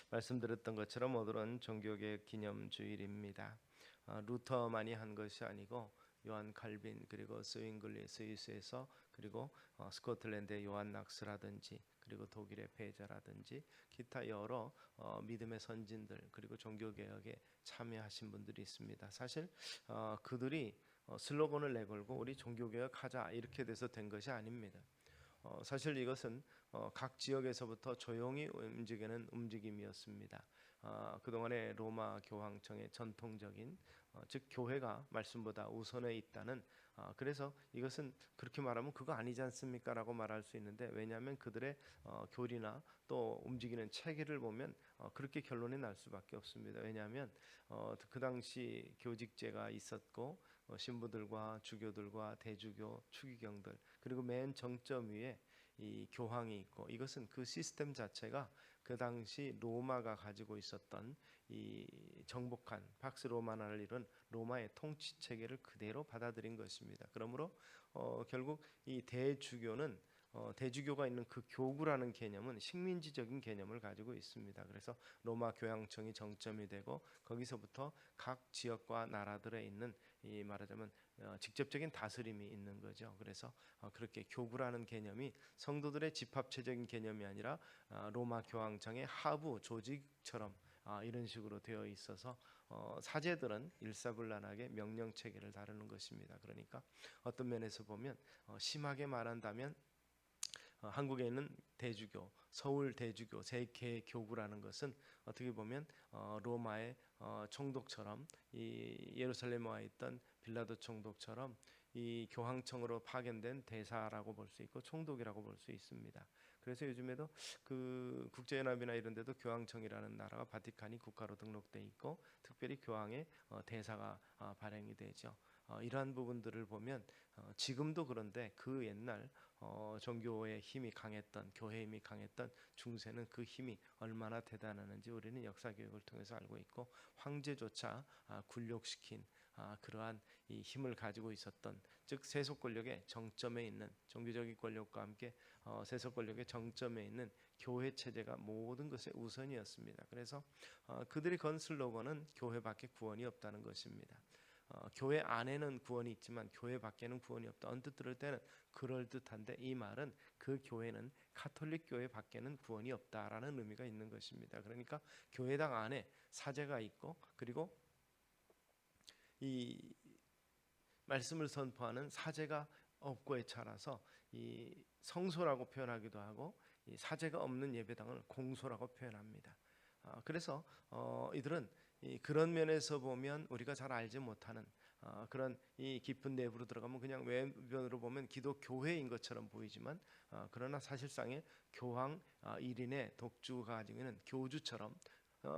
말씀드렸던 것처럼 오늘은 종교개혁 기념주일입니다. 루터만이 한 것이 아니고 요한 칼빈 그리고 스윙글리 스위스에서 그리고 스코틀랜드의 요한 낙스라든지 그리고 독일의 베자라든지 기타 여러 믿음의 선진들 그리고 종교개혁에 참여하신 분들이 있습니다. 사실 그들이 슬로건을 내걸고 우리 종교개혁하자 이렇게 돼서 된 것이 아닙니다. 사실 이것은 각 지역에서부터 조용히 움직이는 움직임이었습니다. 그동안의 로마 교황청의 전통적인 즉 교회가 말씀보다 우선에 있다는 그래서 이것은 그렇게 말하면 그거 아니지 않습니까? 라고 말할 수 있는데 왜냐하면 그들의 교리나 또 움직이는 체계를 보면 그렇게 결론이 날 수밖에 없습니다. 왜냐하면 그 당시 교직제가 있었고 신부들과 주교들과 대주교, 추기경들 그리고 맨 정점 위에 이 교황이 있고 이것은 그 시스템 자체가 그 당시 로마가 가지고 있었던 이 정복한 팍스 로마나를 이룬 로마의 통치 체계를 그대로 받아들인 것입니다. 그러므로 결국 이 대주교는 대주교가 있는 그 교구라는 개념은 식민지적인 개념을 가지고 있습니다. 그래서 로마 교황청이 정점이 되고 거기서부터 각 지역과 나라들에 있는 이 말하자면 직접적인 다스림이 있는 거죠. 그래서 그렇게 교구라는 개념이 성도들의 집합체적인 개념이 아니라 로마 교황청의 하부 조직처럼 이런 식으로 되어 있어서 사제들은 일사불란하게 명령 체계를 다루는 것입니다. 그러니까 어떤 면에서 보면 심하게 말한다면 한국에 있는 대주교, 서울 대주교 세계 교구라는 것은 어떻게 보면 로마의 총독처럼 이 예루살렘에 와 있던 빌라도 총독처럼 이 교황청으로 파견된 대사라고 볼 수 있고 총독이라고 볼 수 있습니다. 그래서 요즘에도 그 국제연합이나 이런 데도 교황청이라는 나라가 바티칸이 국가로 등록돼 있고 특별히 교황의 대사가 발행이 되죠. 이러한 부분들을 보면 지금도 그런데 그 옛날 종교의 힘이 강했던 교회의 힘이 강했던 중세는 그 힘이 얼마나 대단했는지 우리는 역사 교육을 통해서 알고 있고 황제조차 굴욕시킨 그러한 이 힘을 가지고 있었던 즉 세속 권력의 정점에 있는 종교적인 권력과 함께 세속 권력의 정점에 있는 교회 체제가 모든 것의 우선이었습니다. 그래서 그들이 건 슬로건은 교회밖에 구원이 없다는 것입니다. 교회 안에는 구원이 있지만 교회 밖에는 구원이 없다. 언뜻 들을 때는 그럴듯한데 이 말은 그 교회는 카톨릭 교회 밖에는 구원이 없다라는 의미가 있는 것입니다. 그러니까 교회당 안에 사제가 있고 그리고 이 말씀을 선포하는 사제가 없고에 차라서 이 성소라고 표현하기도 하고 이 사제가 없는 예배당을 공소라고 표현합니다. 그래서 이들은 그런 면에서 보면 우리가 잘 알지 못하는 그런 이 깊은 내부로 들어가면 그냥 외면으로 보면 기독교회인 것처럼 보이지만 그러나 사실상의 교황 1인의 독주가 가지고 있는 교주처럼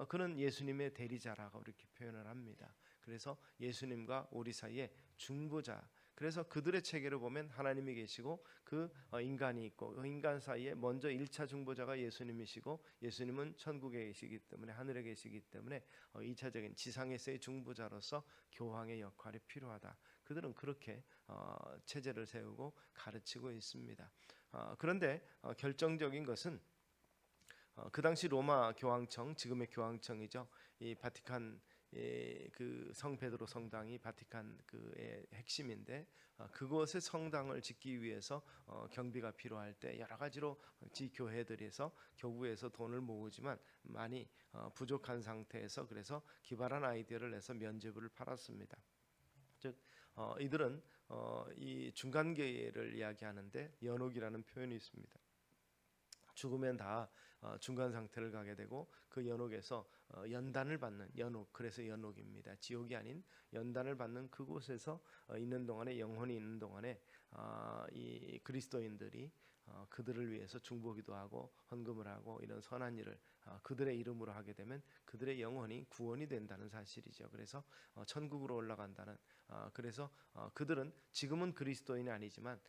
그는 예수님의 대리자라고 이렇게 표현을 합니다. 그래서 예수님과 우리 사이에 중보자. 그래서 그들의 체계를 보면 하나님이 계시고 그 인간이 있고 그 인간 사이에 먼저 1차 중보자가 예수님이시고 예수님은 천국에 계시기 때문에 하늘에 계시기 때문에 2차적인 지상에서의 중보자로서 교황의 역할이 필요하다. 그들은 그렇게 체제를 세우고 가르치고 있습니다. 그런데 결정적인 것은 그 당시 로마 교황청 지금의 교황청이죠. 이 바티칸 그 성 베드로 성당이 바티칸 그의 핵심인데 그곳의 성당을 짓기 위해서 경비가 필요할 때 여러 가지로 지교회들에서 교구에서 돈을 모으지만 많이 부족한 상태에서 그래서 기발한 아이디어를 내서 면죄부를 팔았습니다. 즉 이들은 이 중간계를 이야기하는데 연옥이라는 표현이 있습니다. 죽으면 다 중간 상태를 가게 되고 그 연옥에서 연단을 받는 연옥 그래서 연옥입니다. 지옥이 아닌 연단을 받는 그곳에서 있는 동안에 영혼이 있는 동안에 이 그리스도인들이 그들을 위해서 중보기도 하고 헌금을 하고 이런 선한 일을 그들의 이름으로 하게 되면 그들의 영혼이 구원이 된다는 사실이죠. 그래서 천국으로 올라간다는 그래서 그들은 지금은 그리스도인이 아니지만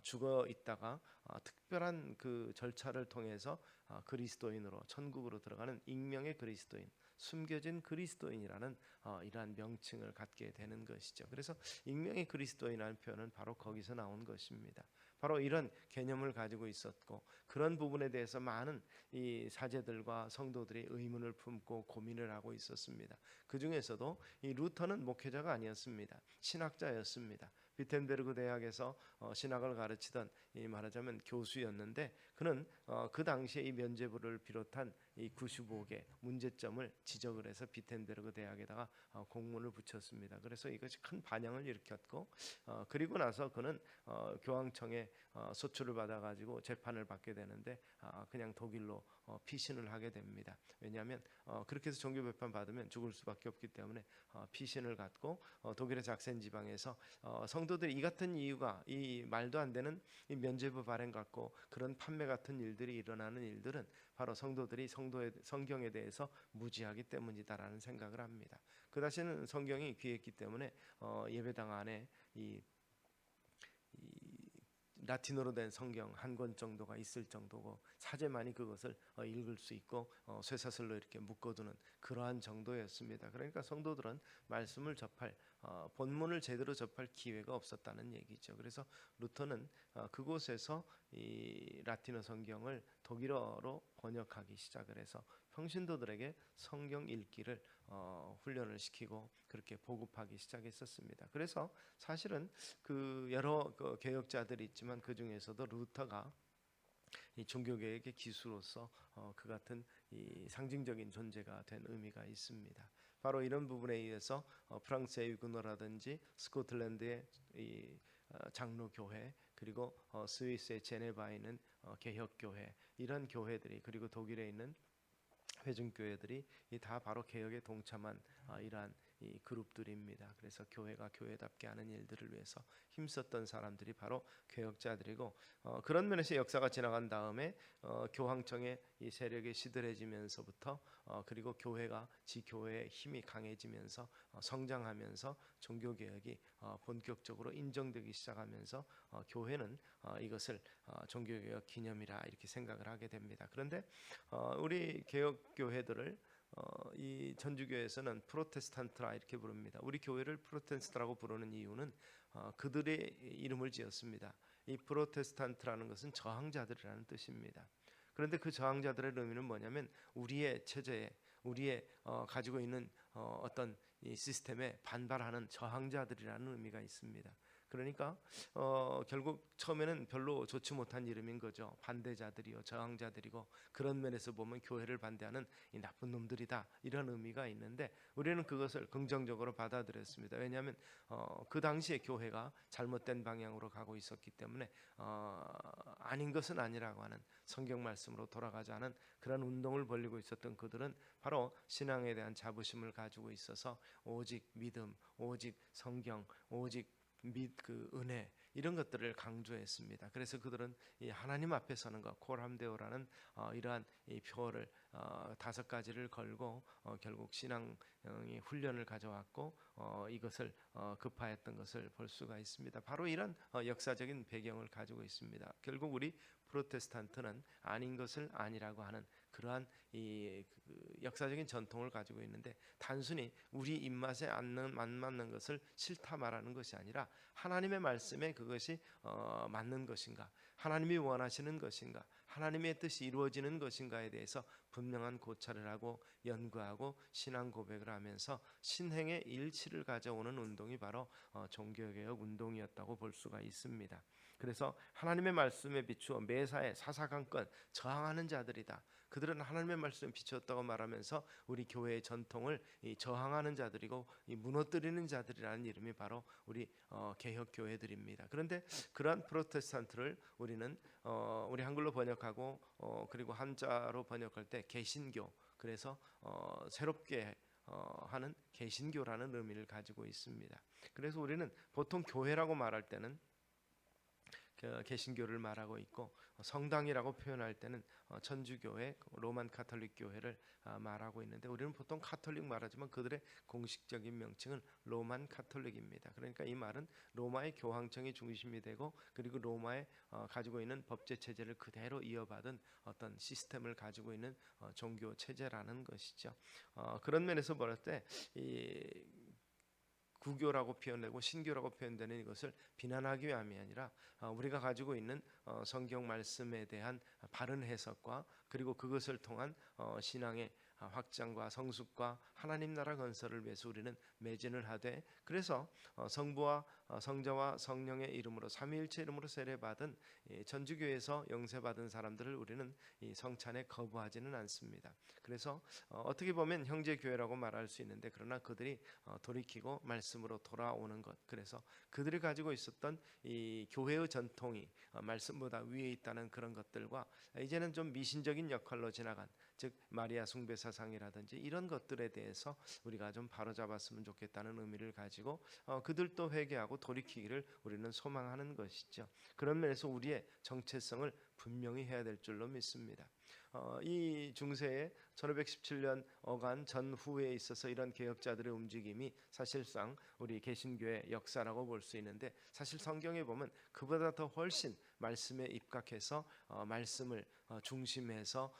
죽어 있다가 특별한 그 절차를 통해서 그리스도인으로 천국으로 들어가는 익명의 그리스도인 숨겨진 그리스도인이라는 이러한 명칭을 갖게 되는 것이죠. 그래서 익명의 그리스도인이라는 표현은 바로 거기서 나온 것입니다. 바로 이런 개념을 가지고 있었고 그런 부분에 대해서 많은 이 사제들과 성도들이 의문을 품고 고민을 하고 있었습니다. 그 중에서도 이 루터는 목회자가 아니었습니다. 신학자였습니다. 비텐베르그 대학에서 신학을 가르치던 이 말하자면 교수였는데 그는 그 당시에 이 면죄부를 비롯한 이 95개 문제점을 지적을 해서 비텐베르그 대학에다가 공문을 붙였습니다. 그래서 이것이 큰 반향을 일으켰고 그리고 나서 그는 교황청에 소출을 받아가지고 재판을 받게 되는데 그냥 독일로 피신을 하게 됩니다. 왜냐하면 그렇게 해서 종교 배판 받으면 죽을 수밖에 없기 때문에 피신을 갖고 독일의 작센 지방에서 성도들이 이 같은 이유가 이 말도 안 되는 이 면죄부 발행 갖고 그런 판매 같은 일들이 일어나는 일들은 바로 성도들이 성경에 대해서 무지하기 때문이다라는 생각을 합니다. 그 다시는 성경이 귀했기 때문에 예배당 안에 이 라틴어로 된 성경 한 권 정도가 있을 정도고 사제만이 그것을 읽을 수 있고 쇠사슬로 이렇게 묶어두는 그러한 정도였습니다. 그러니까 성도들은 말씀을 접할 본문을 제대로 접할 기회가 없었다는 얘기죠. 그래서 루터는 그곳에서 이 라틴어 성경을 독일어로 번역하기 시작을 해서 평신도들에게 성경 읽기를 훈련을 시키고 그렇게 보급하기 시작했었습니다. 그래서 사실은 그 여러 개혁자들이 있지만 그 중에서도 루터가 이 종교개혁의 기수로서 그 같은 이 상징적인 존재가 된 의미가 있습니다. 바로 이런 부분에 의해서 프랑스의 위그너라든지 스코틀랜드의 이 장로교회 그리고 스위스의 제네바에 있는 개혁교회 이런 교회들이 그리고 독일에 있는 회중교회들이 다 바로 개혁에 동참한 이러한 이 그룹들입니다. 그래서 교회가 교회답게 하는 일들을 위해서 힘썼던 사람들이 바로 개혁자들이고 그런 면에서 역사가 지나간 다음에 교황청의 이 세력이 시들해지면서부터 그리고 교회가 지교회의 힘이 강해지면서 성장하면서 종교개혁이 본격적으로 인정되기 시작하면서 교회는 이것을 종교개혁 기념이라 이렇게 생각을 하게 됩니다. 그런데 우리 개혁교회들을 이 전주교회에서는 프로테스탄트라 이렇게 부릅니다. 우리 교회를 프로테스탄트라고 부르는 이유는 그들의 이름을 지었습니다. 이 프로테스탄트라는 것은 저항자들이라는 뜻입니다. 그런데 그 저항자들의 의미는 뭐냐면 우리의 체제에 우리의 가지고 있는 어떤 이 시스템에 반발하는 저항자들이라는 의미가 있습니다. 그러니까 결국 처음에는 별로 좋지 못한 이름인 거죠. 반대자들이요, 저항자들이고 그런 면에서 보면 교회를 반대하는 이 나쁜 놈들이다 이런 의미가 있는데 우리는 그것을 긍정적으로 받아들였습니다. 왜냐하면 그 당시에 교회가 잘못된 방향으로 가고 있었기 때문에 아닌 것은 아니라고 하는 성경 말씀으로 돌아가자는 그런 운동을 벌이고 있었던 그들은 바로 신앙에 대한 자부심을 가지고 있어서 오직 믿음, 오직 성경, 오직 그 은혜 이런 것들을 강조했습니다. 그래서 그들은 이 하나님 앞에 서는 것 콜함데오라는 이러한 이 표어를 5가지를 걸고 결국 신앙의 훈련을 가져왔고 이것을 급파했던 것을 볼 수가 있습니다. 바로 이런 역사적인 배경을 가지고 있습니다. 결국 우리 프로테스탄트는 아닌 것을 아니라고 하는 그러한 이 역사적인 전통을 가지고 있는데 단순히 우리 입맛에 안 맞는 것을 싫다 말하는 것이 아니라 하나님의 말씀에 그것이 맞는 것인가, 하나님이 원하시는 것인가, 하나님의 뜻이 이루어지는 것인가에 대해서 분명한 고찰을 하고 연구하고 신앙 고백을 하면서 신행의 일치를 가져오는 운동이 바로 종교개혁 운동이었다고 볼 수가 있습니다. 그래서 하나님의 말씀에 비추어 매사에 사사건건 저항하는 자들이다. 그들은 하나님의 말씀에 비추었다고 말하면서 우리 교회의 전통을 저항하는 자들이고 무너뜨리는 자들이라는 이름이 바로 우리 개혁 교회들입니다. 그런데 그러한 프로테스탄트를 우리는 우리 한글로 번역하고 그리고 한자로 번역할 때 개신교 그래서 새롭게 하는 개신교라는 의미를 가지고 있습니다. 그래서 우리는 보통 교회라고 말할 때는 개신교를 말하고 있고, 성당이라고 표현할 때는 천주교회, 로만 카톨릭 교회를 말하고 있는데, 우리는 보통 카톨릭 말하지만 그들의 공식적인 명칭은 로만 카톨릭입니다. 그러니까 이 말은 로마의 교황청이 중심이 되고, 그리고 로마에 가지고 있는 법제 체제를 그대로 이어받은 어떤 시스템을 가지고 있는 종교 체제라는 것이죠. 그런 면에서 볼 때 이 구교라고 표현되고 신교라고 표현되는 이것을 비난하기 위함이 아니라, 우리가 가지고 있는 성경 말씀에 대한 바른 해석과, 그리고 그것을 통한 신앙의 확장과 성숙과 하나님 나라 건설을 위해서 우리는 매진을 하되, 그래서 성부와 성자와 성령의 이름으로 삼위일체 이름으로 세례받은 천주교에서 영세받은 사람들을 우리는 이 성찬에 거부하지는 않습니다. 그래서 어떻게 보면 형제교회라고 말할 수 있는데, 그러나 그들이 돌이키고 말씀으로 돌아오는 것, 그래서 그들이 가지고 있었던 이 교회의 전통이 말씀보다 위에 있다는 그런 것들과, 이제는 좀 미신적인 역할로 지나간, 즉 마리아 숭배 사상이라든지 이런 것들에 대해서 우리가 좀 바로잡았으면 좋겠다는 의미를 가지고 그들도 회개하고 돌이키기를 우리는 소망하는 것이죠. 그런 면에서 우리의 정체성을 분명히 해야 될 줄로 믿습니다. 이 중세에 1517년 어간 전후에 있어서 이런 개혁자들의 움직임이 사실상 우리 개신교의 역사라고 볼 수 있는데, 사실 성경에 보면 그보다 더 훨씬 말씀에 입각해서 말씀을 중심해서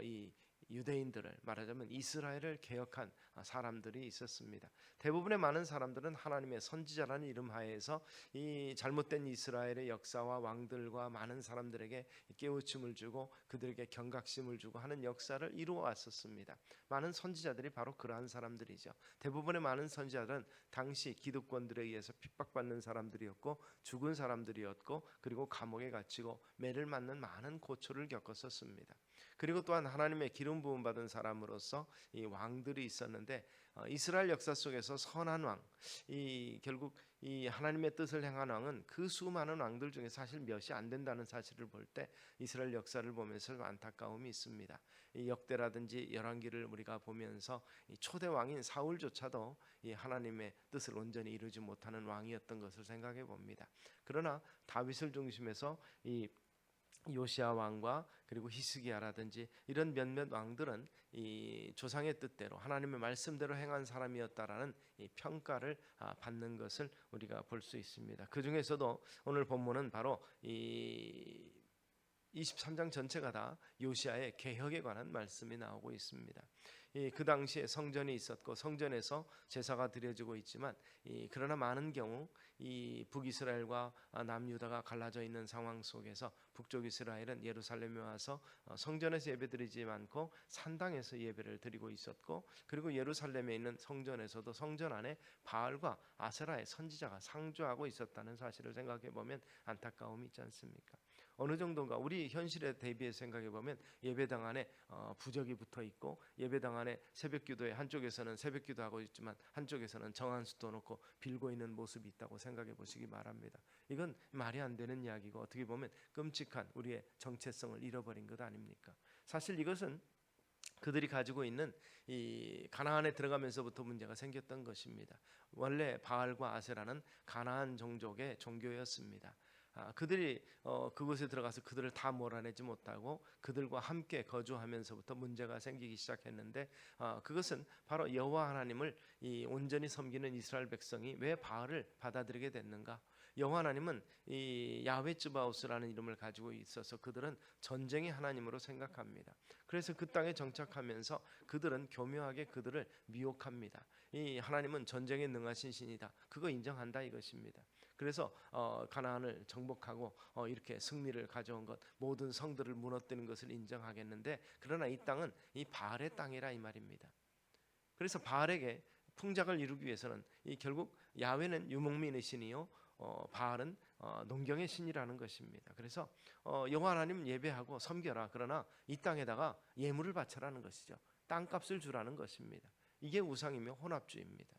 이 유대인들을, 말하자면 이스라엘을 개혁한 사람들이 있었습니다. 대부분의 많은 사람들은 하나님의 선지자라는 이름 하에서 이 잘못된 이스라엘의 역사와 왕들과 많은 사람들에게 깨우침을 주고 그들에게 경각심을 주고 하는 역사를 이루어 왔었습니다. 많은 선지자들이 바로 그러한 사람들이죠. 대부분의 많은 선지자들은 당시 기득권들에 의해서 핍박받는 사람들이었고, 죽은 사람들이었고, 그리고 감옥에 갇히고 매를 맞는 많은 고초를 겪었었습니다. 그리고 또한 하나님의 기름 부음 받은 사람으로서 이 왕들이 있었는데, 이스라엘 역사 속에서 선한 왕, 이 결국 이 하나님의 뜻을 행한 왕은 그 수많은 왕들 중에 사실 몇이 안 된다는 사실을 볼 때 이스라엘 역사를 보면서 안타까움이 있습니다. 이 역대라든지 열왕기를 우리가 보면서 이 초대 왕인 사울조차도 이 하나님의 뜻을 온전히 이루지 못하는 왕이었던 것을 생각해 봅니다. 그러나 다윗을 중심해서 이 요시아 왕과 그리고 히스기야라든지 이런 몇몇 왕들은 이 조상의 뜻대로 하나님의 말씀대로 행한 사람이었다라는 이 평가를 받는 것을 우리가 볼 수 있습니다. 그 중에서도 오늘 본문은 바로 이 23장 전체가 다 요시아의 개혁에 관한 말씀이 나오고 있습니다. 그 당시에 성전이 있었고 성전에서 제사가 드려지고 있지만, 그러나 많은 경우 이 북이스라엘과 남유다가 갈라져 있는 상황 속에서 북쪽 이스라엘은 예루살렘에 와서 성전에서 예배드리지 않고 산당에서 예배를 드리고 있었고, 그리고 예루살렘에 있는 성전에서도 성전 안에 바알과 아세라의 선지자가 상주하고 있었다는 사실을 생각해 보면 안타까움이 있지 않습니까? 어느 정도인가 우리 현실에 대비해 생각해 보면 예배당 안에 부적이 붙어 있고, 예배당 안에 새벽기도에 한쪽에서는 새벽기도하고 있지만 한쪽에서는 정한수도 놓고 빌고 있는 모습이 있다고 생각해 보시기 바랍니다. 이건 말이 안 되는 이야기고, 어떻게 보면 끔찍한 우리의 정체성을 잃어버린 것 아닙니까? 사실 이것은 그들이 가지고 있는 이 가나안에 들어가면서부터 문제가 생겼던 것입니다. 원래 바알과 아세라는 가나안 종족의 종교였습니다. 그들이 그곳에 들어가서 그들을 다 몰아내지 못하고 그들과 함께 거주하면서부터 문제가 생기기 시작했는데, 그것은 바로 여호와 하나님을 이 온전히 섬기는 이스라엘 백성이 왜 바알을 받아들이게 됐는가? 여호와 하나님은 이 야훼 츠바오스라는 이름을 가지고 있어서 그들은 전쟁의 하나님으로 생각합니다. 그래서 그 땅에 정착하면서 그들은 교묘하게 그들을 미혹합니다. 이 하나님은 전쟁에 능하신 신이다, 그거 인정한다 이것입니다. 그래서 가나안을 정복하고 이렇게 승리를 가져온 것, 모든 성들을 무너뜨리는 것을 인정하겠는데, 그러나 이 땅은 이 바알의 땅이라 이 말입니다. 그래서 바알에게 풍작을 이루기 위해서는 이 결국 야훼는 유목민의 신이요, 바알은 농경의 신이라는 것입니다. 그래서 여호와 하나님 예배하고 섬겨라, 그러나 이 땅에다가 예물을 바쳐라는 것이죠. 땅값을 주라는 것입니다. 이게 우상이며 혼합주의입니다.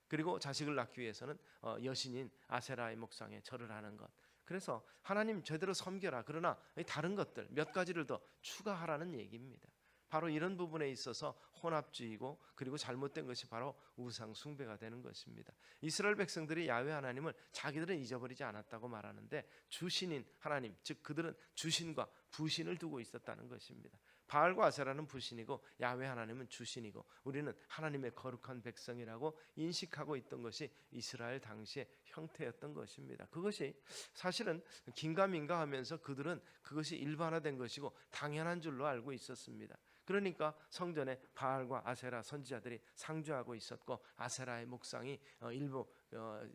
그리고 자식을 낳기 위해서는 여신인 아세라의 목상에 절을 하는 것. 그래서 하나님 제대로 섬겨라, 그러나 다른 것들 몇 가지를 더 추가하라는 얘기입니다. 바로 이런 부분에 있어서 혼합주의고 그리고 잘못된 것이 바로 우상 숭배가 되는 것입니다. 이스라엘 백성들이 야훼 하나님을 자기들은 잊어버리지 않았다고 말하는데 주신인 하나님, 즉 그들은 주신과 부신을 두고 있었다는 것입니다. 바알과 아세라는 부신이고 야훼 하나님은 주신이고 우리는 하나님의 거룩한 백성이라고 인식하고 있던 것이 이스라엘 당시의 형태였던 것입니다. 그것이 사실은 긴가민가하면서 그들은 그것이 일반화된 것이고 당연한 줄로 알고 있었습니다. 그러니까 성전에 바알과 아세라 선지자들이 상주하고 있었고 아세라의 목상이 일부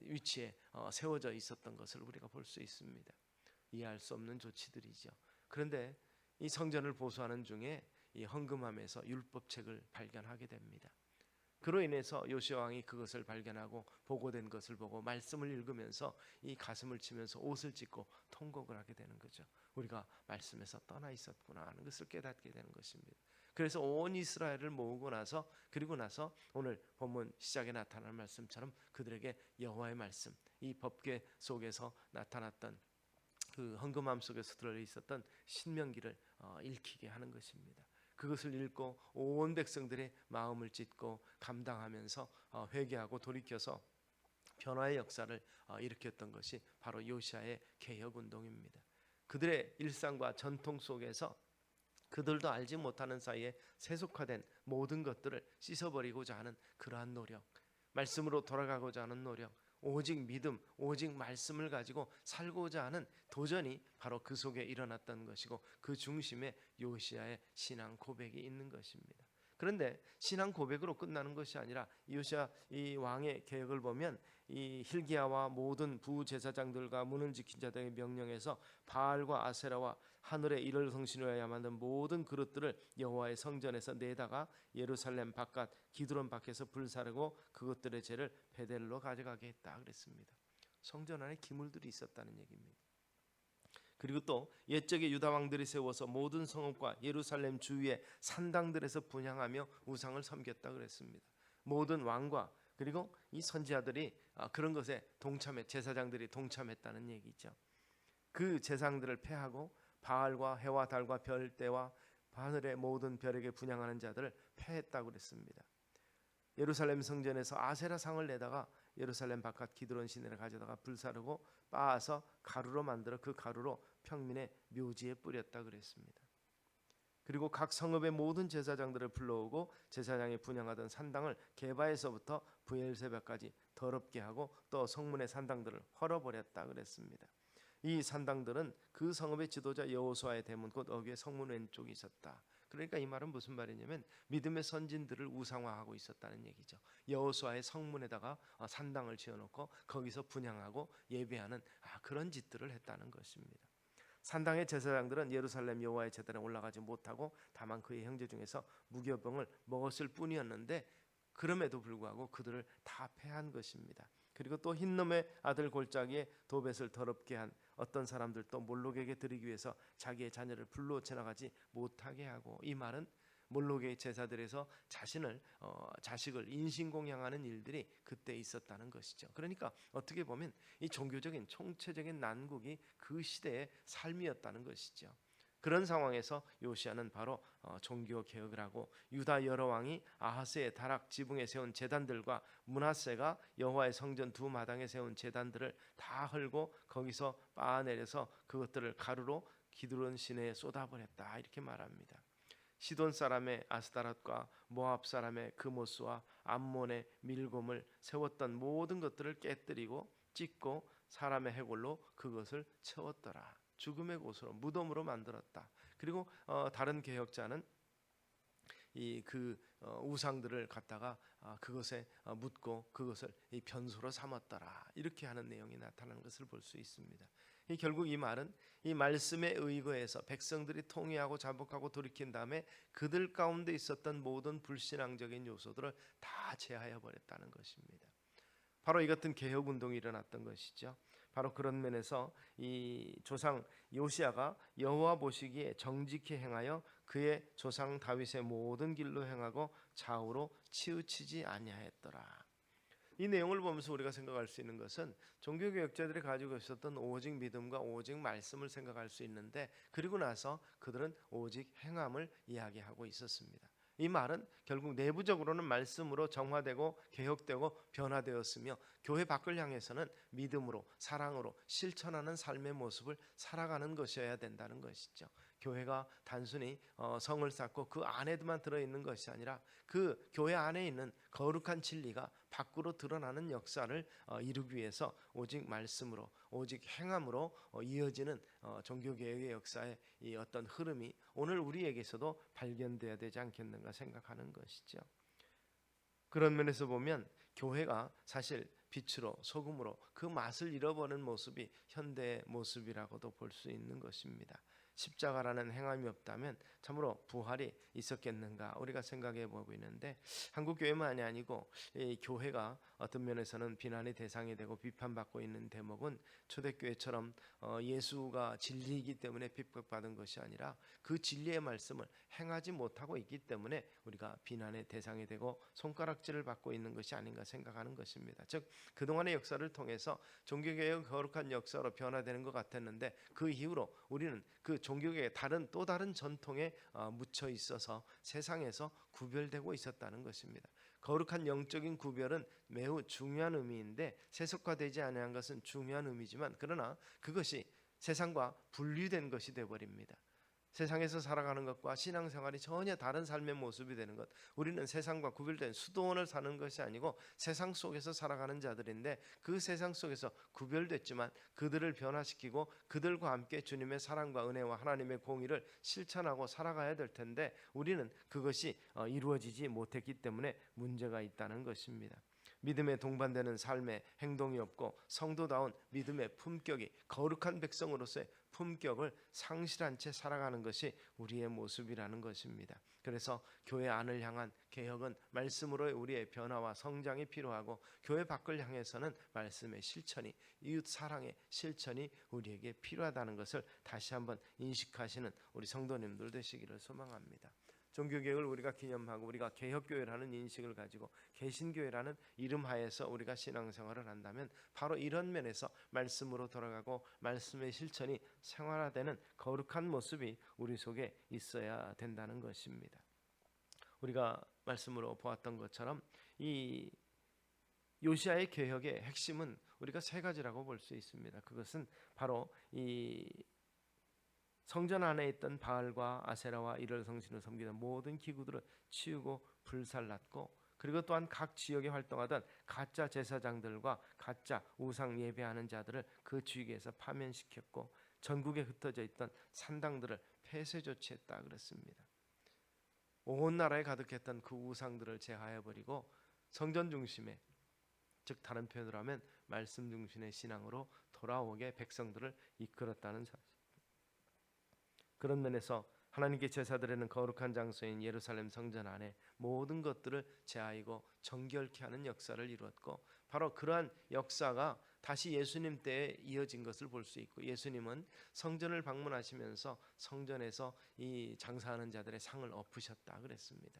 위치에 세워져 있었던 것을 우리가 볼 수 있습니다. 이해할 수 없는 조치들이죠. 그런데 이 성전을 보수하는 중에 이 헌금함에서 율법책을 발견하게 됩니다. 그로 인해서 요시야 왕이 그것을 발견하고 보고된 것을 보고 말씀을 읽으면서 이 가슴을 치면서 옷을 찢고 통곡을 하게 되는 거죠. 우리가 말씀에서 떠나 있었구나 하는 것을 깨닫게 되는 것입니다. 그래서 온 이스라엘을 모으고 나서 그리고 나서 오늘 본문 시작에 나타난 말씀처럼 그들에게 여호와의 말씀, 이 법궤 속에서 나타났던 그 헌금함 속에서 들어 있었던 신명기를 읽히게 하는 것입니다. 그것을 읽고 온 백성들의 마음을 찢고 감당하면서 회개하고 돌이켜서 변화의 역사를 일으켰던 것이 바로 요시야의 개혁 운동입니다. 그들의 일상과 전통 속에서 그들도 알지 못하는 사이에 세속화된 모든 것들을 씻어버리고자 하는 그러한 노력, 말씀으로 돌아가고자 하는 노력, 오직 믿음, 오직 말씀을 가지고 살고자 하는 도전이 바로 그 속에 일어났던 것이고 그 중심에 요시야의 신앙 고백이 있는 것입니다. 그런데 신앙 고백으로 끝나는 것이 아니라 요시야 이 왕의 계획을 보면 이 hil기야와 모든 부제사장들과 문을 지킨 자들의 명령에서 바알과 아세라와 하늘의 일을 성신하여 만든 모든 그릇들을 여호와의 성전에서 내다가 예루살렘 바깥 기드론 밖에서 불사르고 그것들의 죄를 베델로 가져가게 했다 그랬습니다. 성전 안에 기물들이 있었다는 얘기입니다. 그리고 또 옛적의 유다 왕들이 세워서 모든 성읍과 예루살렘 주위의 산당들에서 분향하며 우상을 섬겼다 그랬습니다. 모든 왕과 그리고 이 선지자들이 그런 것에 제사장들이 동참했다는 얘기죠. 그 제상들을 폐하고 바알과 해와 달과 별대와 하늘의 모든 별에게 분향하는 자들을 폐했다고 그랬습니다. 예루살렘 성전에서 아세라 상을 내다가 예루살렘 바깥 기드론 시내를 가져다가 불사르고 빻아서 가루로 만들어 그 가루로 평민의 묘지에 뿌렸다 그랬습니다. 그리고 각 성읍의 모든 제사장들을 불러오고 제사장이 분향하던 산당을 게바에서부터 브엘세바까지 더럽게 하고 또 성문의 산당들을 헐어버렸다 그랬습니다. 이 산당들은 그 성읍의 지도자 여호수아의 대문 곧 어귀의 성문 왼쪽에 있었다. 그러니까 이 말은 무슨 말이냐면 믿음의 선진들을 우상화하고 있었다는 얘기죠. 여호수아의 성문에다가 산당을 지어놓고 거기서 분향하고 예배하는 그런 짓들을 했다는 것입니다. 산당의 제사장들은 예루살렘 여호와의 제단에 올라가지 못하고 다만 그의 형제 중에서 무교병을 먹었을 뿐이었는데 그럼에도 불구하고 그들을 다 패한 것입니다. 그리고 또 흰놈의 아들 골짜기에 도벳을 더럽게 한 어떤 사람들도 몰록에게 드리기 위해서 자기의 자녀를 불로 지나가지 못하게 하고, 이 말은 몰록의 제사들에서 자식을 인신공양하는 일들이 그때 있었다는 것이죠. 그러니까 어떻게 보면 이 종교적인 총체적인 난국이 그 시대의 삶이었다는 것이죠. 그런 상황에서 요시야는 바로 종교 개혁을 하고 유다 여러 왕이 아하스의 다락 지붕에 세운 제단들과 므낫세가 여호와의 성전 두 마당에 세운 제단들을 다 헐고 거기서 빻아내려서 그것들을 가루로 기드론 시내에 쏟아버렸다 이렇게 말합니다. 시돈 사람의 아스다랏과 모압 사람의 그모스와 암몬의 밀곰을 세웠던 모든 것들을 깨뜨리고 찢고 사람의 해골로 그것을 채웠더라. 죽음의 곳으로 무덤으로 만들었다. 그리고 다른 개혁자는 우상들을 갖다가 그것에 묻고 그것을 이 변소로 삼았더라. 이렇게 하는 내용이 나타나는 것을 볼 수 있습니다. 결국 이 말은 이 말씀에 의거해서 백성들이 통회하고 자복하고 돌이킨 다음에 그들 가운데 있었던 모든 불신앙적인 요소들을 다 제하여 버렸다는 것입니다. 바로 이 같은 개혁 운동이 일어났던 것이죠. 바로 그런 면에서 이 조상 요시야가 여호와 보시기에 정직히 행하여 그의 조상 다윗의 모든 길로 행하고 좌우로 치우치지 아니하였더라. 이 내용을 보면서 우리가 생각할 수 있는 것은 종교개혁자들이 가지고 있었던 오직 믿음과 오직 말씀을 생각할 수 있는데, 그리고 나서 그들은 오직 행함을 이야기하고 있었습니다. 이 말은 결국 내부적으로는 말씀으로 정화되고 개혁되고 변화되었으며, 교회 밖을 향해서는 믿음으로 사랑으로 실천하는 삶의 모습을 살아가는 것이어야 된다는 것이죠. 교회가 단순히 성을 쌓고 그 안에만 들어있는 것이 아니라 그 교회 안에 있는 거룩한 진리가 밖으로 드러나는 역사를 이루기 위해서 오직 말씀으로 오직 행함으로 이어지는 종교개혁의 역사의 이 어떤 흐름이 오늘 우리에게서도 발견되어야 되지 않겠는가 생각하는 것이죠. 그런 면에서 보면 교회가 사실 빛으로 소금으로 그 맛을 잃어버린 모습이 현대의 모습이라고도 볼 수 있는 것입니다. 십자가라는 행함이 없다면 참으로 부활이 있었겠는가 우리가 생각해 보고 있는데, 한국 교회만이 아니고 이 교회가 어떤 면에서는 비난의 대상이 되고 비판받고 있는 대목은 초대교회처럼 예수가 진리이기 때문에 핍박받은 것이 아니라 그 진리의 말씀을 행하지 못하고 있기 때문에 우리가 비난의 대상이 되고 손가락질을 받고 있는 것이 아닌가 생각하는 것입니다. 즉 그동안의 역사를 통해서 종교개혁 거룩한 역사로 변화되는 것 같았는데, 그 이후로 우리는 그 종교계의 또 다른 전통에 묻혀 있어서 세상에서 구별되고 있었다는 것입니다. 거룩한 영적인 구별은 매우 중요한 의미인데, 세속화되지 아니한 것은 중요한 의미지만, 그러나 그것이 세상과 분리된 것이 되어버립니다. 세상에서 살아가는 것과 신앙생활이 전혀 다른 삶의 모습이 되는 것, 우리는 세상과 구별된 수도원을 사는 것이 아니고 세상 속에서 살아가는 자들인데, 그 세상 속에서 구별됐지만 그들을 변화시키고 그들과 함께 주님의 사랑과 은혜와 하나님의 공의를 실천하고 살아가야 될 텐데, 우리는 그것이 이루어지지 못했기 때문에 문제가 있다는 것입니다. 믿음에 동반되는 삶의 행동이 없고 성도다운 믿음의 품격이 거룩한 백성으로서의 품격을 상실한 채 살아가는 것이 우리의 모습이라는 것입니다. 그래서 교회 안을 향한 개혁은 말씀으로의 우리의 변화와 성장이 필요하고, 교회 밖을 향해서는 말씀의 실천이, 이웃 사랑의 실천이 우리에게 필요하다는 것을 다시 한번 인식하시는 우리 성도님들 되시기를 소망합니다. 종교개혁을 우리가 기념하고 우리가 개혁교회라는 인식을 가지고 개신교회라는 이름 하에서 우리가 신앙생활을 한다면, 바로 이런 면에서 말씀으로 돌아가고 말씀의 실천이 생활화되는 거룩한 모습이 우리 속에 있어야 된다는 것입니다. 우리가 말씀으로 보았던 것처럼 이 요시야의 개혁의 핵심은 우리가 세 가지라고 볼 수 있습니다. 그것은 바로 이 성전 안에 있던 바알과 아세라와 이를 성신을 섬기던 모든 기구들을 치우고 불살랐고, 그리고 또한 각 지역에 활동하던 가짜 제사장들과 가짜 우상 예배하는 자들을 그 주위에서 파면시켰고, 전국에 흩어져 있던 산당들을 폐쇄 조치했다 그랬습니다. 온 나라에 가득했던 그 우상들을 제하해버리고 성전 중심의, 즉 다른 표현으로 하면 말씀 중심의 신앙으로 돌아오게 백성들을 이끌었다는 사실. 그런 면에서 하나님께 제사드리는 거룩한 장소인 예루살렘 성전 안에 모든 것들을 제하이고 정결케 하는 역사를 이루었고, 바로 그러한 역사가 다시 예수님 때에 이어진 것을 볼 수 있고, 예수님은 성전을 방문하시면서 성전에서 이 장사하는 자들의 상을 엎으셨다 그랬습니다.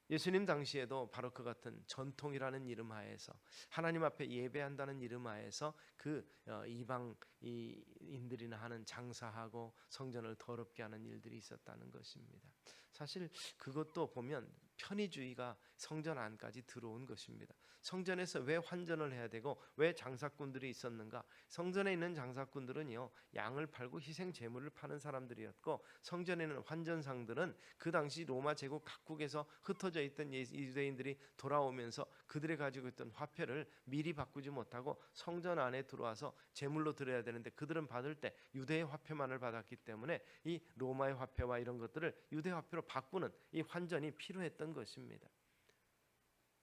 예수님 당시에도 바로 그 같은 전통이라는 이름 하에서, 하나님 앞에 예배한다는 이름 하에서 그 이방인들이나 하는 장사하고 성전을 더럽게 하는 일들이 있었다는 것입니다. 사실 그것도 보면 편의주의가 성전 안까지 들어온 것입니다. 성전에서 왜 환전을 해야 되고 왜 장사꾼들이 있었는가? 성전에 있는 장사꾼들은요, 양을 팔고 희생 제물을 파는 사람들이었고, 성전에 있는 환전상들은 그 당시 로마 제국 각국에서 흩어져 있던 유대인들이 돌아오면서 그들이 가지고 있던 화폐를 미리 바꾸지 못하고 성전 안에 들어와서 제물로 드려야 되는데, 그들은 받을 때 유대의 화폐만을 받았기 때문에 이 로마의 화폐와 이런 것들을 유대 화폐로 바꾸는 이 환전이 필요했던 것입니다.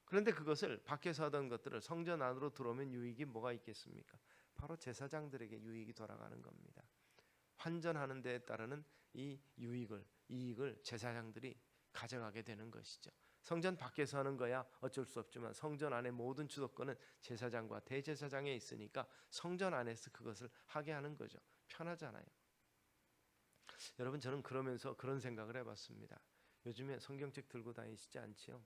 그런데 그것을 밖에서 하던 것들을 성전 안으로 들어오면 유익이 뭐가 있겠습니까? 바로 제사장들에게 유익이 돌아가는 겁니다. 환전하는 데에 따르는 이 이익을 제사장들이 가져가게 되는 것이죠. 성전 밖에서 하는 거야 어쩔 수 없지만, 성전 안에 모든 주도권은 제사장과 대제사장에 있으니까 성전 안에서 그것을 하게 하는 거죠. 편하잖아요. 여러분, 저는 그러면서 그런 생각을 해봤습니다. 요즘에 성경책 들고 다니시지 않지요?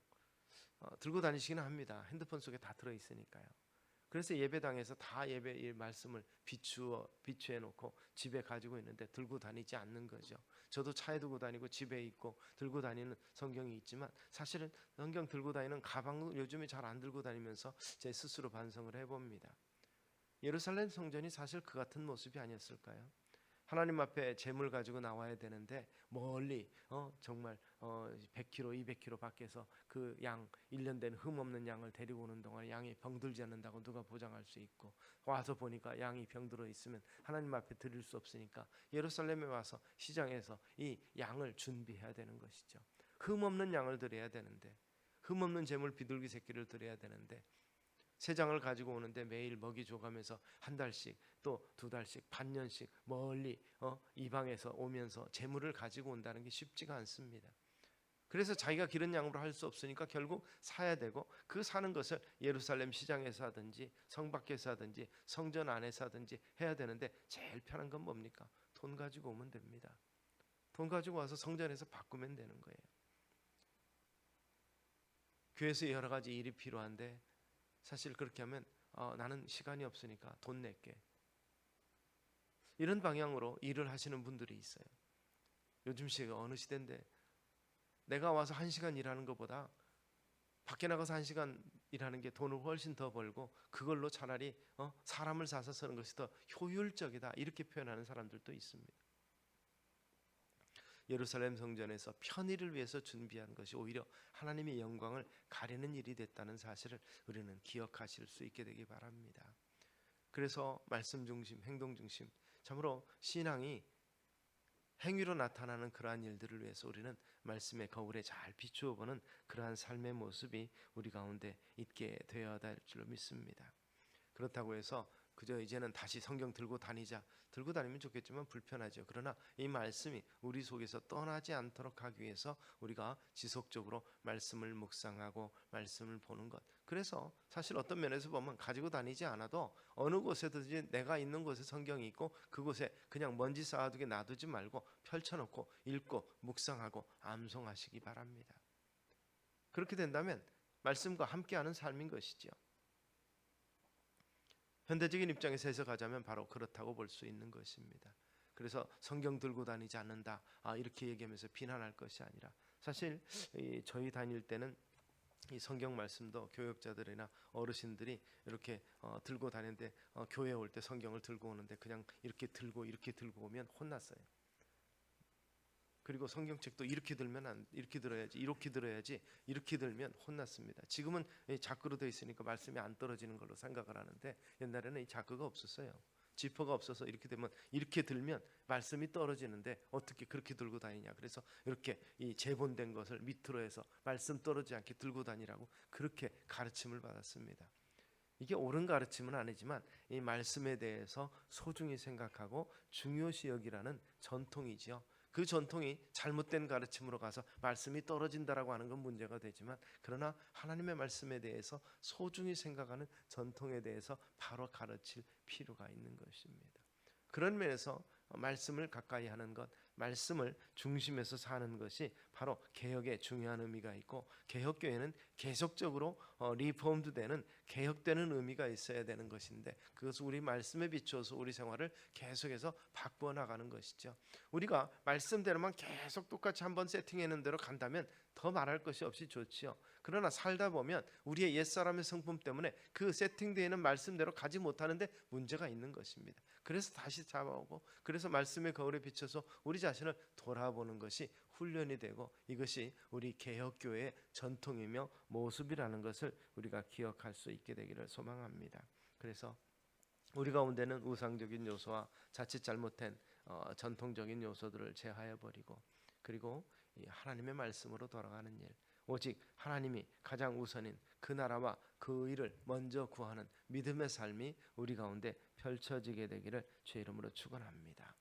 들고 다니시기는 합니다. 핸드폰 속에 다 들어 있으니까요. 그래서 예배당에서 다 예배의 말씀을 비추해 놓고 집에 가지고 있는데 들고 다니지 않는 거죠. 저도 차에 두고 다니고 집에 있고 들고 다니는 성경이 있지만 사실은 성경 들고 다니는 가방을 요즘에 잘 안 들고 다니면서 제 스스로 반성을 해봅니다. 예루살렘 성전이 사실 그 같은 모습이 아니었을까요? 하나님 앞에 제물 가지고 나와야 되는데 멀리 정말 100km, 200km 밖에서 그 양 1년 된 흠 없는 양을 데리고 오는 동안 양이 병들지 않는다고 누가 보장할 수 있고, 와서 보니까 양이 병들어 있으면 하나님 앞에 드릴 수 없으니까 예루살렘에 와서 시장에서 이 양을 준비해야 되는 것이죠. 흠 없는 양을 드려야 되는데, 흠 없는 제물 비둘기 새끼를 드려야 되는데, 세 장을 가지고 오는데 매일 먹이 줘가면서 한 달씩 또 두 달씩 반년씩 멀리 이방에서 오면서 재물을 가지고 온다는 게 쉽지가 않습니다. 그래서 자기가 기른 양으로 할 수 없으니까 결국 사야 되고, 그 사는 것을 예루살렘 시장에서 하든지 성 밖에서 하든지 성전 안에서 하든지 해야 되는데, 제일 편한 건 뭡니까? 돈 가지고 오면 됩니다. 돈 가지고 와서 성전에서 바꾸면 되는 거예요. 교회에서 여러 가지 일이 필요한데 사실 그렇게 하면 나는 시간이 없으니까 돈 낼게, 이런 방향으로 일을 하시는 분들이 있어요. 요즘 시대가 어느 시대인데 내가 와서 1시간 일하는 것보다 밖에 나가서 1시간 일하는 게 돈을 훨씬 더 벌고 그걸로 차라리 사람을 사서 쓰는 것이 더 효율적이다, 이렇게 표현하는 사람들도 있습니다. 예루살렘 성전에서 편의를 위해서 준비한 것이 오히려 하나님의 영광을 가리는 일이 됐다는 사실을 우리는 기억하실 수 있게 되기 바랍니다. 그래서 말씀 중심, 행동 중심, 참으로 신앙이 행위로 나타나는 그러한 일들을 위해서 우리는 말씀의 거울에 잘 비추어 보는 그러한 삶의 모습이 우리 가운데 있게 되어야 될 줄로 믿습니다. 그렇다고 해서 그저 이제는 다시 성경 들고 다니면 좋겠지만 불편하죠. 그러나 이 말씀이 우리 속에서 떠나지 않도록 하기 위해서 우리가 지속적으로 말씀을 묵상하고 말씀을 보는 것. 그래서 사실 어떤 면에서 보면 가지고 다니지 않아도 어느 곳에든지 내가 있는 곳에 성경이 있고 그곳에 그냥 먼지 쌓아두게 놔두지 말고 펼쳐놓고 읽고 묵상하고 암송하시기 바랍니다. 그렇게 된다면 말씀과 함께하는 삶인 것이죠. 현대적인 입장에서 해석하자면 바로 그렇다고 볼 수 있는 것입니다. 그래서 성경 들고 다니지 않는다, 이렇게 얘기하면서 비난할 것이 아니라, 사실 저희 다닐 때는 이 성경 말씀도 교역자들이나 어르신들이 이렇게 들고 다니는데, 교회 올 때 성경을 들고 오는데 그냥 이렇게 들고 오면 혼났어요. 그리고 성경책도 이렇게 들면 이렇게 들어야지, 이렇게 들어야지, 이렇게 들면 혼났습니다. 지금은 자크로 되어 있으니까 말씀이 안 떨어지는 걸로 생각을 하는데, 옛날에는 이 자크가 없었어요. 지퍼가 없어서 이렇게 되면, 이렇게 들면 말씀이 떨어지는데 어떻게 그렇게 들고 다니냐. 그래서 이렇게 이 재본된 것을 밑으로 해서 말씀 떨어지지 않게 들고 다니라고 그렇게 가르침을 받았습니다. 이게 옳은 가르침은 아니지만 이 말씀에 대해서 소중히 생각하고 중요시 여기라는 전통이지요. 그 전통이 잘못된 가르침으로 가서 말씀이 떨어진다라고 하는 건 문제가 되지만, 그러나 하나님의 말씀에 대해서 소중히 생각하는 전통에 대해서 바로 가르칠 필요가 있는 것입니다. 그런 면에서 말씀을 가까이 하는 것, 말씀을 중심에서 사는 것이 바로 개혁의 중요한 의미가 있고, 개혁교회는 계속적으로 리폼드 되는, 개혁되는 의미가 있어야 되는 것인데, 그것을 우리 말씀에 비추어서 우리 생활을 계속해서 바꾸어 나가는 것이죠. 우리가 말씀대로만 계속 똑같이 한번 세팅해놓은 대로 간다면 더 말할 것이 없이 좋지요. 그러나 살다 보면 우리의 옛사람의 성품 때문에 그 세팅되어 있는 말씀대로 가지 못하는데 문제가 있는 것입니다. 그래서 다시 잡아오고, 그래서 말씀의 거울에 비춰서 우리 자신을 돌아보는 것이 훈련이 되고, 이것이 우리 개혁교회의 전통이며 모습이라는 것을 우리가 기억할 수 있게 되기를 소망합니다. 그래서 우리 가운데는 우상적인 요소와 자칫 잘못된 전통적인 요소들을 제하여 버리고, 그리고 이 하나님의 말씀으로 돌아가는 일, 오직 하나님이 가장 우선인 그 나라와 그 일을 먼저 구하는 믿음의 삶이 우리 가운데 펼쳐지게 되기를 주의 이름으로 축원합니다.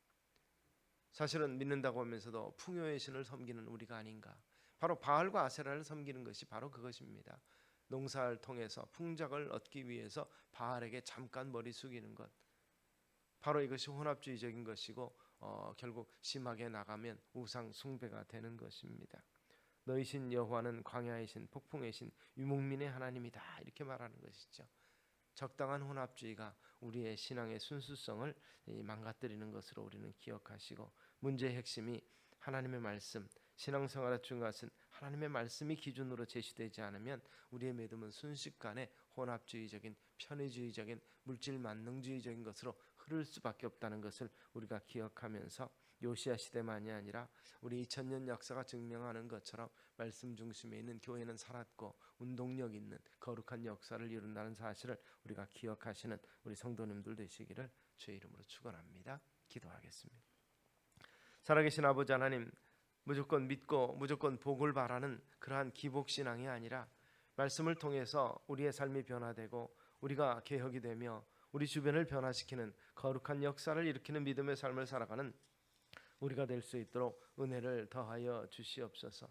사실은 믿는다고 하면서도 풍요의 신을 섬기는 우리가 아닌가. 바로 바알과 아세라를 섬기는 것이 바로 그것입니다. 농사를 통해서 풍작을 얻기 위해서 바알에게 잠깐 머리 숙이는 것, 바로 이것이 혼합주의적인 것이고 결국 심하게 나가면 우상 숭배가 되는 것입니다. 너희 신 여호와는 광야의 신, 폭풍의 신, 유목민의 하나님이다. 이렇게 말하는 것이죠. 적당한 혼합주의가 우리의 신앙의 순수성을 망가뜨리는 것으로 우리는 기억하시고, 문제의 핵심이 하나님의 말씀, 신앙생활의 중요한 하나님의 말씀이 기준으로 제시되지 않으면 우리의 믿음은 순식간에 혼합주의적인, 편의주의적인, 물질 만능주의적인 것으로 흐를 수밖에 없다는 것을 우리가 기억하면서, 요시야 시대만이 아니라 우리 2000년 역사가 증명하는 것처럼 말씀 중심에 있는 교회는 살았고 운동력 있는 거룩한 역사를 이룬다는 사실을 우리가 기억하시는 우리 성도님들 되시기를 주의 이름으로 축원합니다. 기도하겠습니다. 살아계신 아버지 하나님, 무조건 믿고 무조건 복을 바라는 그러한 기복신앙이 아니라 말씀을 통해서 우리의 삶이 변화되고 우리가 개혁이 되며 우리 주변을 변화시키는 거룩한 역사를 일으키는 믿음의 삶을 살아가는 우리가 될 수 있도록 은혜를 더하여 주시옵소서.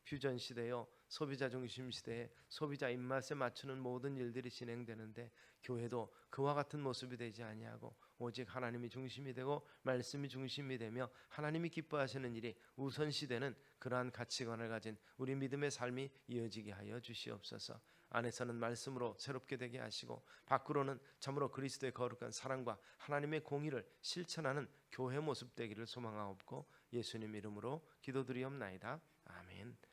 퓨전 시대요, 소비자 중심 시대에 소비자 입맛에 맞추는 모든 일들이 진행되는데 교회도 그와 같은 모습이 되지 아니하고 오직 하나님이 중심이 되고 말씀이 중심이 되며 하나님이 기뻐하시는 일이 우선시되는 그러한 가치관을 가진 우리 믿음의 삶이 이어지게 하여 주시옵소서. 안에서는 말씀으로 새롭게 되게 하시고 밖으로는 참으로 그리스도의 거룩한 사랑과 하나님의 공의를 실천하는 교회 모습 되기를 소망하옵고 예수님 이름으로 기도드리옵나이다. 아멘.